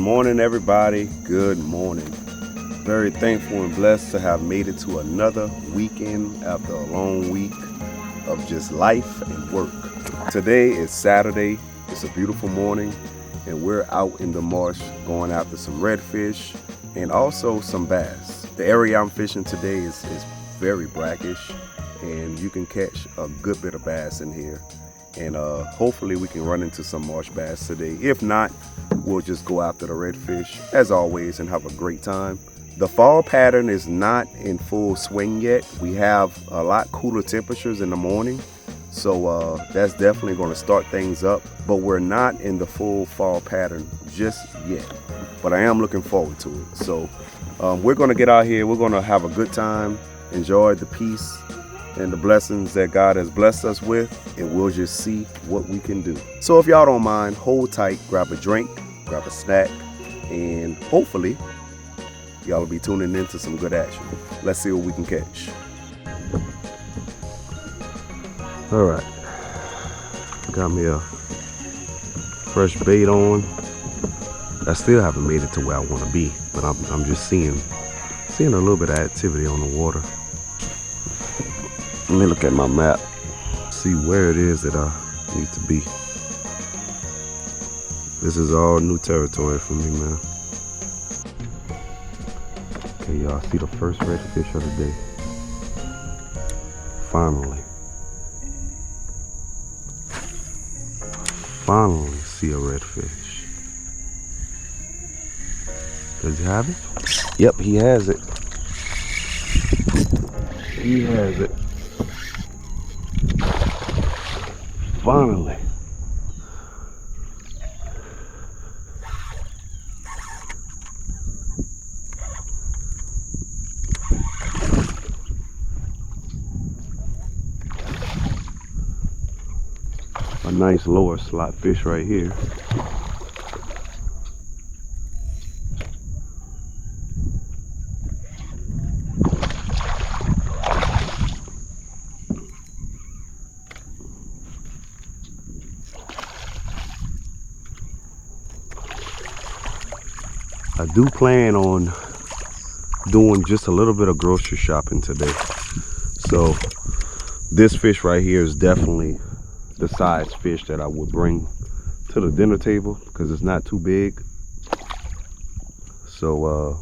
morning, everybody. Good morning. Very thankful and blessed to have made it to another weekend after a long week of just life and work. Today is Saturday. It's a beautiful morning, and we're out in the marsh going after some redfish and also some bass. The area I'm fishing today is very brackish, and you can catch a good bit of bass in here. And hopefully we can run into some marsh bass today. If not, we'll just go after the redfish as always and have a great time. The fall pattern is not in full swing yet. We have a lot cooler temperatures in the morning, so that's definitely going to start things up, but we're not in the full fall pattern just yet, but I am looking forward to it. So we're going to get out here, we're going to have a good time, enjoy the peace and the blessings that God has blessed us with, and we'll just see what we can do. So if y'all don't mind, hold tight, grab a drink, grab a snack, and hopefully y'all will be tuning into some good action. Let's see what we can catch. All right, got me a fresh bait on. I still haven't made it to where I want to be, but I'm just seeing a little bit of activity on the water. Let me look at my map, see where it is that I need to be. This is all new territory for me, man. Okay, y'all, see the first redfish of the day. Finally see a redfish. Does he have it? Yep, he has it. He has it. Finally. A nice lower slot fish right here. I do plan on doing just a little bit of grocery shopping today. So this fish right here is definitely the size fish that I would bring to the dinner table because it's not too big. So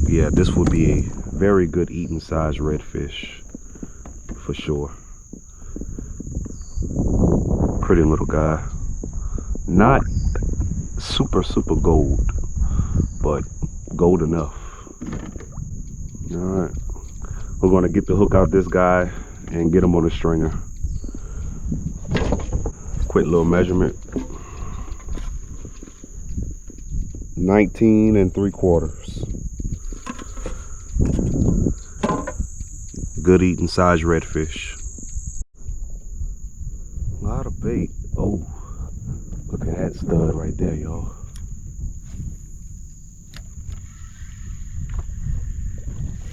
yeah, this would be a very good eating size redfish for sure. Pretty little guy. Not super gold, but gold enough. All right, we're gonna get the hook out this guy and get him on a stringer. Quick little measurement. 19 3/4. Good eating size redfish. A lot of bait. Oh, look at that stud right there, y'all.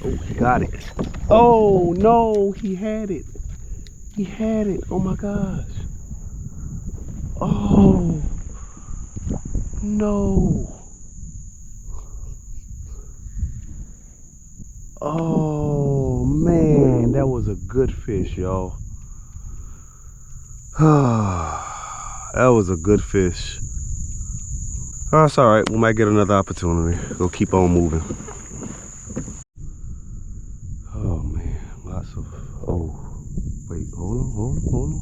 Oh, he got it. Oh no, he had it. He had it. Oh my gosh. Oh no. Oh man, that was a good fish, y'all. That was a good fish. Oh, it's all right. We might get another opportunity. We'll keep on moving. Oh man, lots of. Oh, wait, hold on.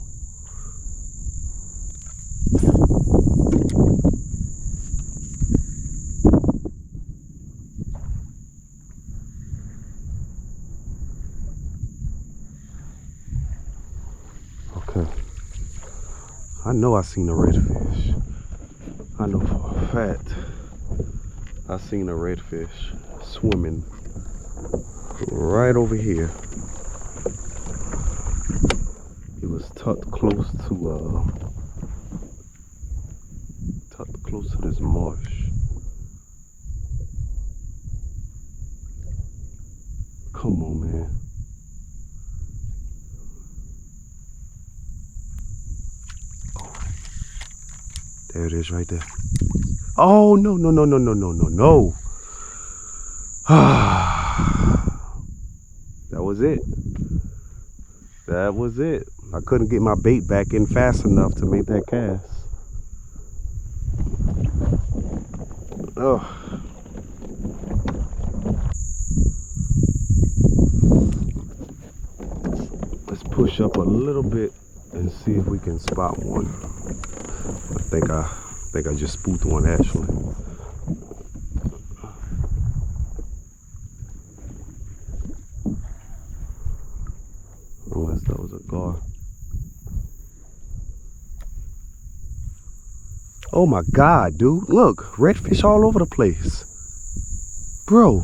Okay. I know I seen a redfish. I know for a fact I seen a redfish swimming right over here. It was tucked close to this marsh. Come on, man. There it is right there. Oh, no, no, no, no, no, no, no, no. That was it. That was it. I couldn't get my bait back in fast enough to make that cast. Oh. Let's push up a little bit and see if we can spot one. I think I just spooked one actually. Unless that was a gar. Oh my God, dude. Look, redfish all over the place. Bro,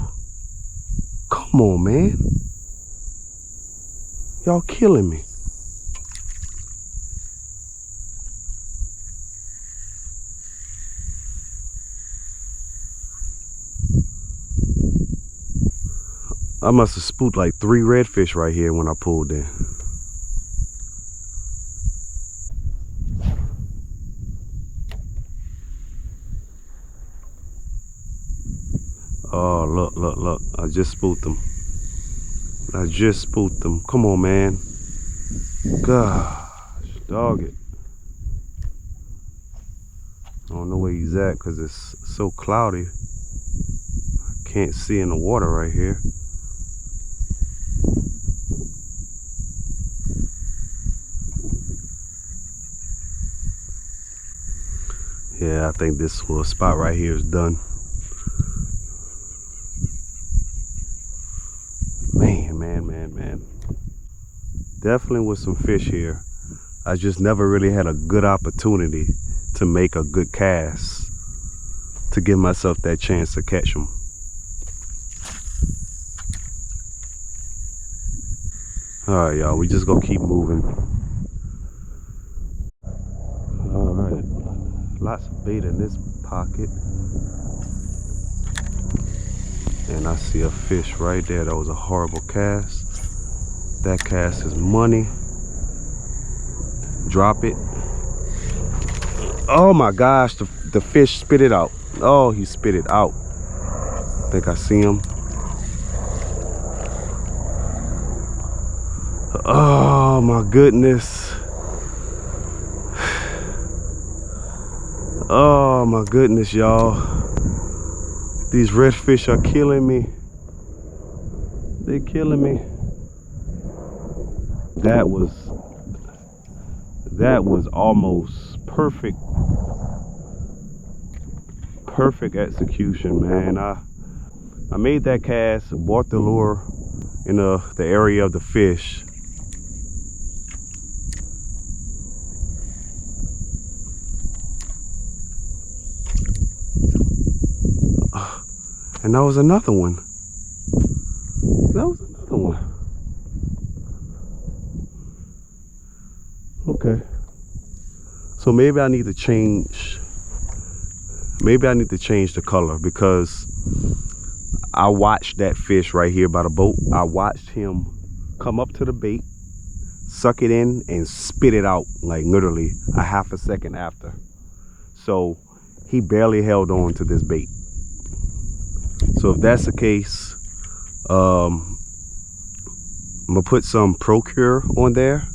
come on, man. Y'all killing me. I must have spooked like 3 redfish right here when I pulled in. Oh, look, look, look. I just spooked them. I just spooked them. Come on, man. Gosh, dog it. I don't know where he's at because it's so cloudy. I can't see in the water right here. Yeah, I think this little spot right here is done. Man. Definitely with some fish here. I just never really had a good opportunity to make a good cast to give myself that chance to catch them. All right, y'all, we just gonna keep moving. All right, lots of bait in this pocket. And I see a fish right there. That was a horrible cast. That cast is money. Drop it. Oh my gosh, the fish spit it out. Oh, he spit it out. I think I see him. Oh my goodness. Oh my goodness, y'all. These redfish are killing me. They're killing me. That was almost perfect execution, man. I made that cast, bought the lure in the area of the fish. And that was another one. That was another one. Okay. So maybe I need to change. Maybe I need to change the color because I watched that fish right here by the boat. I watched him come up to the bait, suck it in, and spit it out like literally a half a second after. So he barely held on to this bait. So if that's the case, I'm gonna put some Procure on there.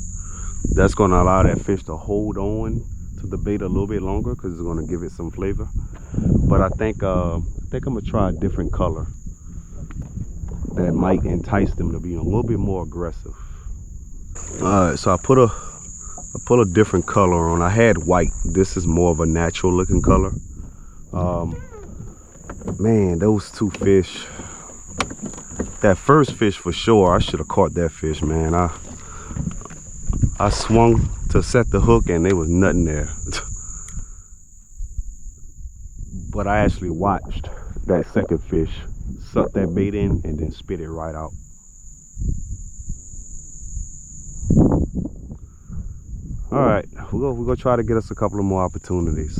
That's gonna allow that fish to hold on to the bait a little bit longer because it's gonna give it some flavor. But I think I'm gonna try a different color that might entice them to be a little bit more aggressive. All right, so I put a different color on. I had white. This is more of a natural looking color. Man, those 2 fish. That first fish for sure, I should have caught that fish, man. I swung to set the hook and there was nothing there. But I actually watched that second fish suck that bait in and then spit it right out. All right, we're gonna try to get us a couple of more opportunities.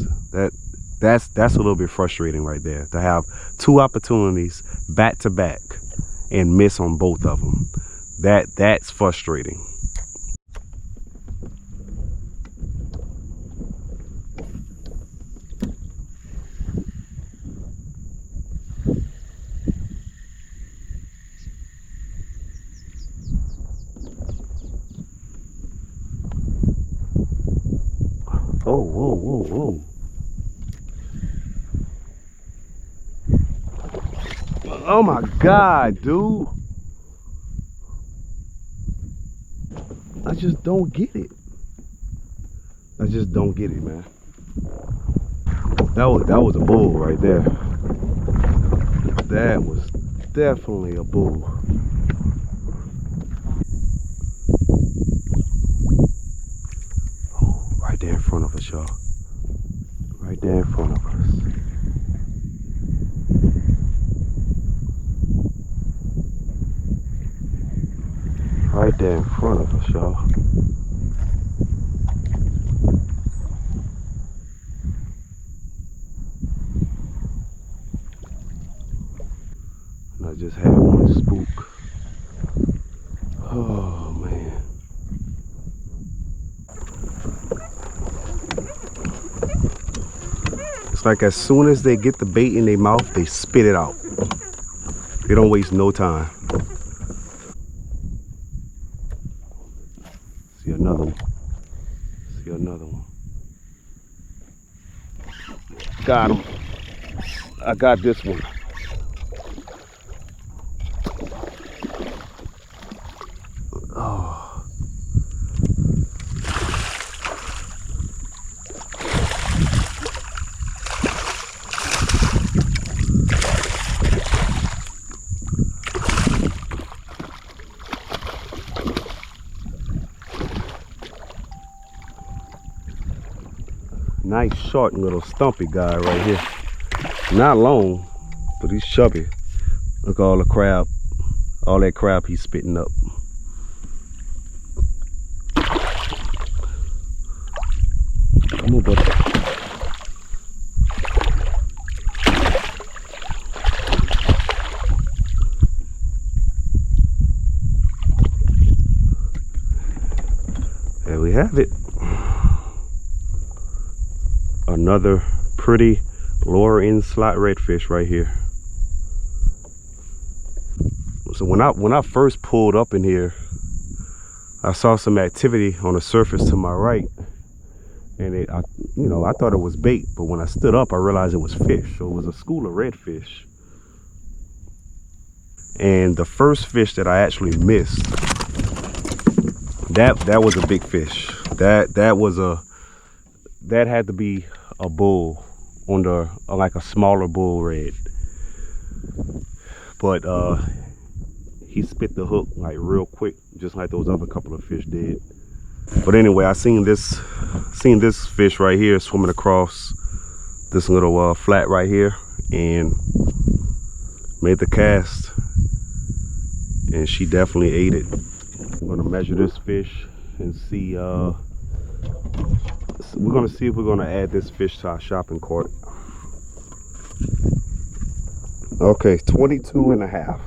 That's a little bit frustrating right there, to have 2 opportunities back to back and miss on both of them. That's frustrating. Whoa, whoa, whoa, whoa. Oh my God, dude. I just don't get it. I just don't get it, man. That was a bull right there. That was definitely a bull. Oh, right there in front of us, y'all. Right there in front of us. Right there in front of us, y'all. And I just had one spook. Oh man. It's like as soon as they get the bait in their mouth, they spit it out. They don't waste no time. See another one. See another one. Got him. I got this one. Oh. Nice short little stumpy guy right here. Not long, but he's chubby. Look at all the crab, all that crab he's spitting up. Come on, buddy. There we have it. Another pretty lower end slot redfish right here. So when I first pulled up in here, I saw some activity on the surface to my right, and I thought it was bait, but when I stood up, I realized it was fish. So it was a school of redfish. And the first fish that I actually missed, that was a big fish. That had to be a bull on the like a smaller bull red. But he spit the hook like real quick, just like those other couple of fish did. But anyway, I seen this fish right here swimming across this little flat right here and made the cast, and she definitely ate it. I'm gonna measure this fish and see. We're gonna see if we're gonna add this fish to our shopping cart. Okay, 22 and a half.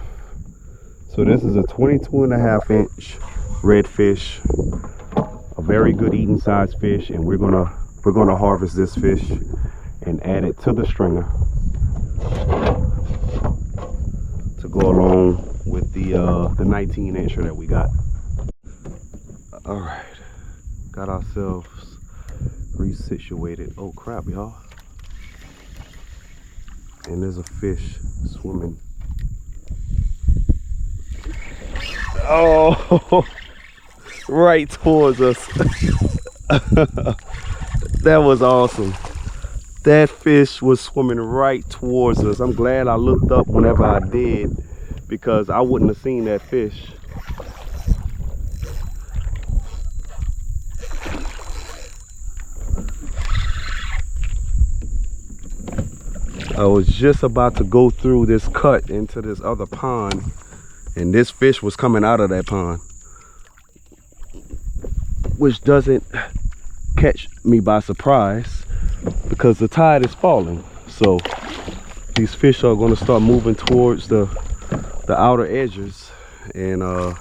So this is a 22 and a half inch redfish, a very good eating size fish, and we're gonna harvest this fish and add it to the stringer to go along with the 19 incher that we got. All right, got ourselves resituated. Oh crap, y'all. And there's a fish swimming. Oh, right towards us. That was awesome. That fish was swimming right towards us. I'm glad I looked up whenever I did, because I wouldn't have seen that fish. I was just about to go through this cut into this other pond, and this fish was coming out of that pond, which doesn't catch me by surprise because the tide is falling. So these fish are going to start moving towards the outer edges, and I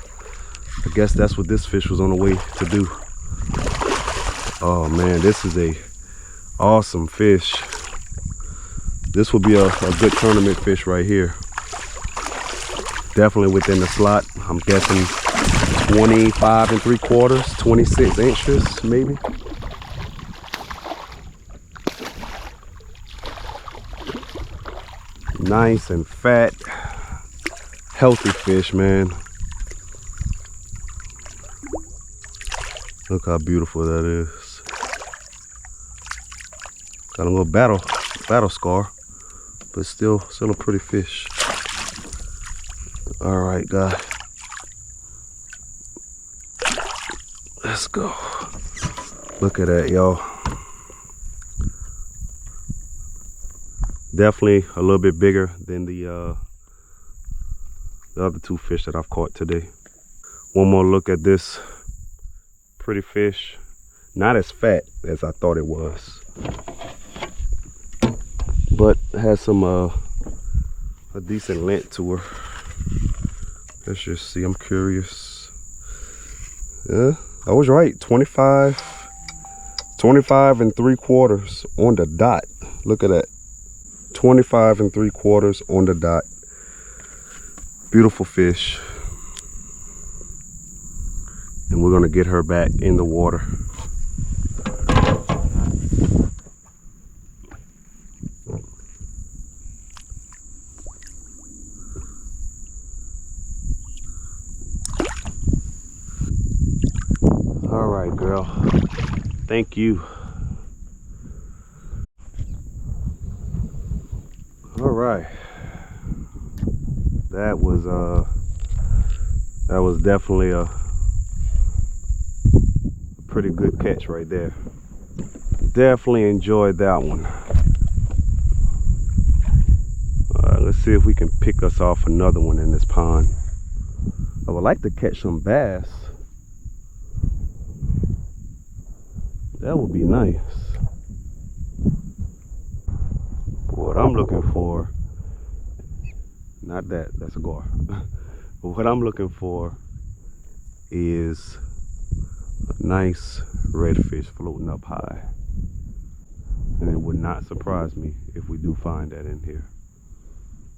guess that's what this fish was on the way to do. Oh man, this is a awesome fish. This will be a good tournament fish right here. Definitely within the slot. I'm guessing 25 3/4, 26 inches maybe. Nice and fat, healthy fish, man. Look how beautiful that is. Got a little battle scar, but still a pretty fish. All right, guys. Let's go. Look at that, y'all. Definitely a little bit bigger than the other two fish that I've caught today. One more look at this pretty fish. Not as fat as I thought it was, but has some a decent length to her. Let's just see. I'm curious. Yeah, I was right. 25 3/4 on the dot. Look at that. 25 3/4 on the dot. Beautiful fish. And we're gonna get her back in the water. All right, girl. Thank you. All right. That was definitely a pretty good catch right there. Definitely enjoyed that one. Let's see if we can pick us off another one in this pond. I would like to catch some bass. That would be nice. What I'm looking for, not that, that's a gar. But what I'm looking for is a nice redfish floating up high. And it would not surprise me if we do find that in here,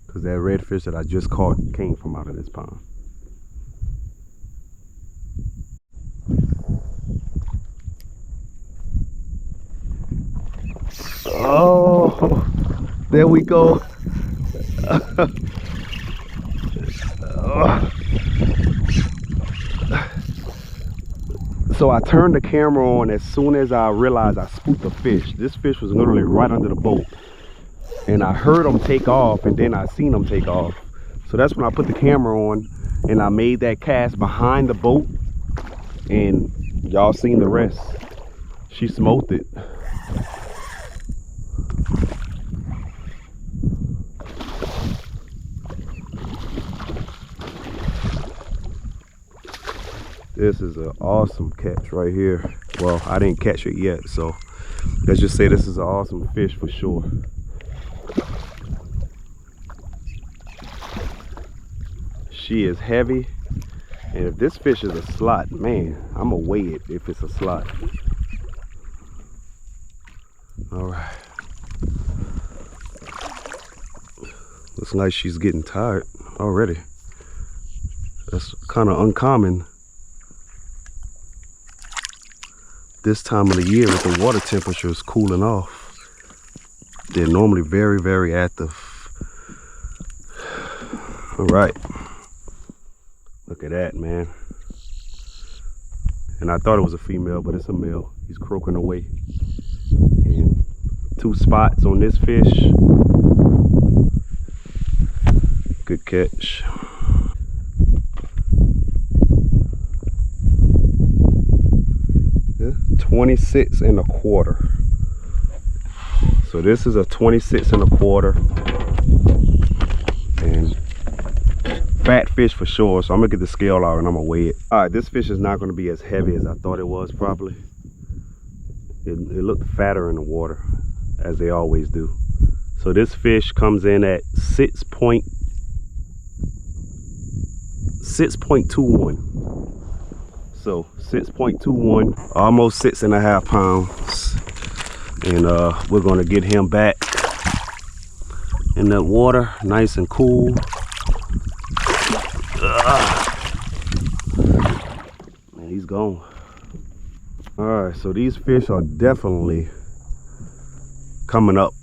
because that redfish that I just caught came from out of this pond. Oh, there we go. So I turned the camera on as soon as I realized I spooked the fish. This fish was literally right under the boat, and I heard him take off, and then I seen him take off. So that's when I put the camera on and I made that cast behind the boat, and y'all seen the rest. She smoked it. This is an awesome catch right here. Well, I didn't catch it yet, so let's just say this is an awesome fish for sure. She is heavy, and if this fish is a slot, man, I'm gonna weigh it if it's a slot. All right. Looks like she's getting tired already. That's kind of uncommon this time of the year with the water temperatures cooling off. They're normally very, very active. All right. Look at that, man. And I thought it was a female, but it's a male. He's croaking away. And 2 spots on this fish. Good catch. Yeah, 26 1/4. So this is a 26 1/4. And fat fish for sure. So I'm gonna get the scale out and I'm gonna weigh it. All right, this fish is not gonna be as heavy as I thought it was probably. It looked fatter in the water, as they always do. So this fish comes in at 6.21. So 6.21, almost 6.5 pounds. And we're gonna get him back in that water, nice and cool. Man, he's gone. All right, so these fish are definitely coming up.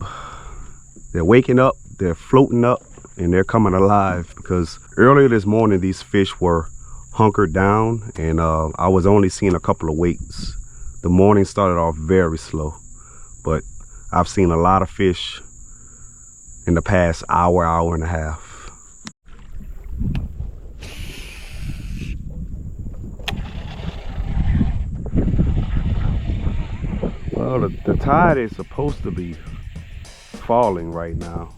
They're waking up, they're floating up and they're coming alive, because earlier this morning these fish were hunkered down and I was only seeing a couple of wakes. The morning started off very slow, but I've seen a lot of fish in the past hour and a half. Well, the tide is supposed to be falling right now,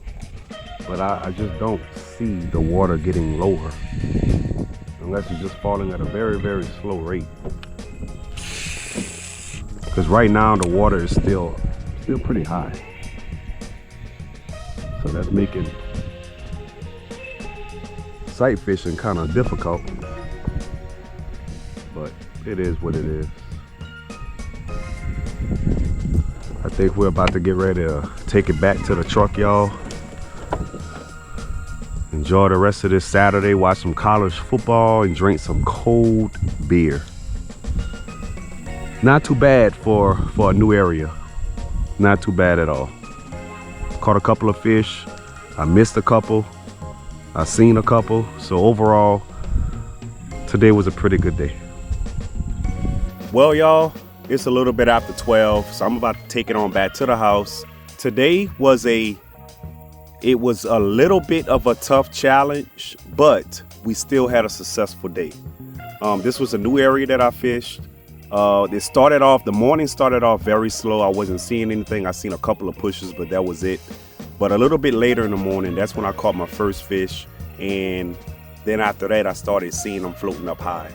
but I just don't see the water getting lower unless it's just falling at a very slow rate. Because right now the water is still pretty high, so that's making sight fishing kind of difficult, but it is what it is. I think we're about to get ready to take it back to the truck, y'all. Enjoy the rest of this Saturday, watch some college football and drink some cold beer. Not too bad for a new area. Not too bad at all. Caught a couple of fish. I missed a couple. I seen a couple. So overall, today was a pretty good day. Well, y'all, it's a little bit after 12, so I'm about to take it on back to the house. Today was a little bit of a tough challenge, but we still had a successful day. This was a new area that I fished. The morning started off very slow. I wasn't seeing anything. I seen a couple of pushes, but that was it. But a little bit later in the morning, that's when I caught my first fish. And then after that, I started seeing them floating up high.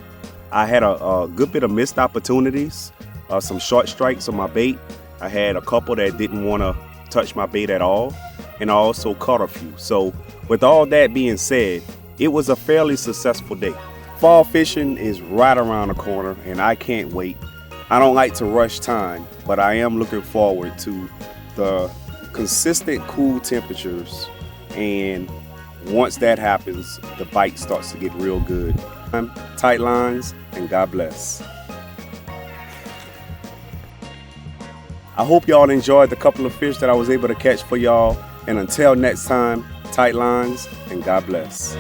I had a good bit of missed opportunities, some short strikes on my bait. I had a couple that didn't want to touch my bait at all. And I also caught a few. So with all that being said, it was a fairly successful day. Fall fishing is right around the corner and I can't wait. I don't like to rush time, but I am looking forward to the consistent cool temperatures, and once that happens, the bite starts to get real good. Tight lines, and God bless. I hope y'all enjoyed the couple of fish that I was able to catch for y'all, and until next time, tight lines and God bless.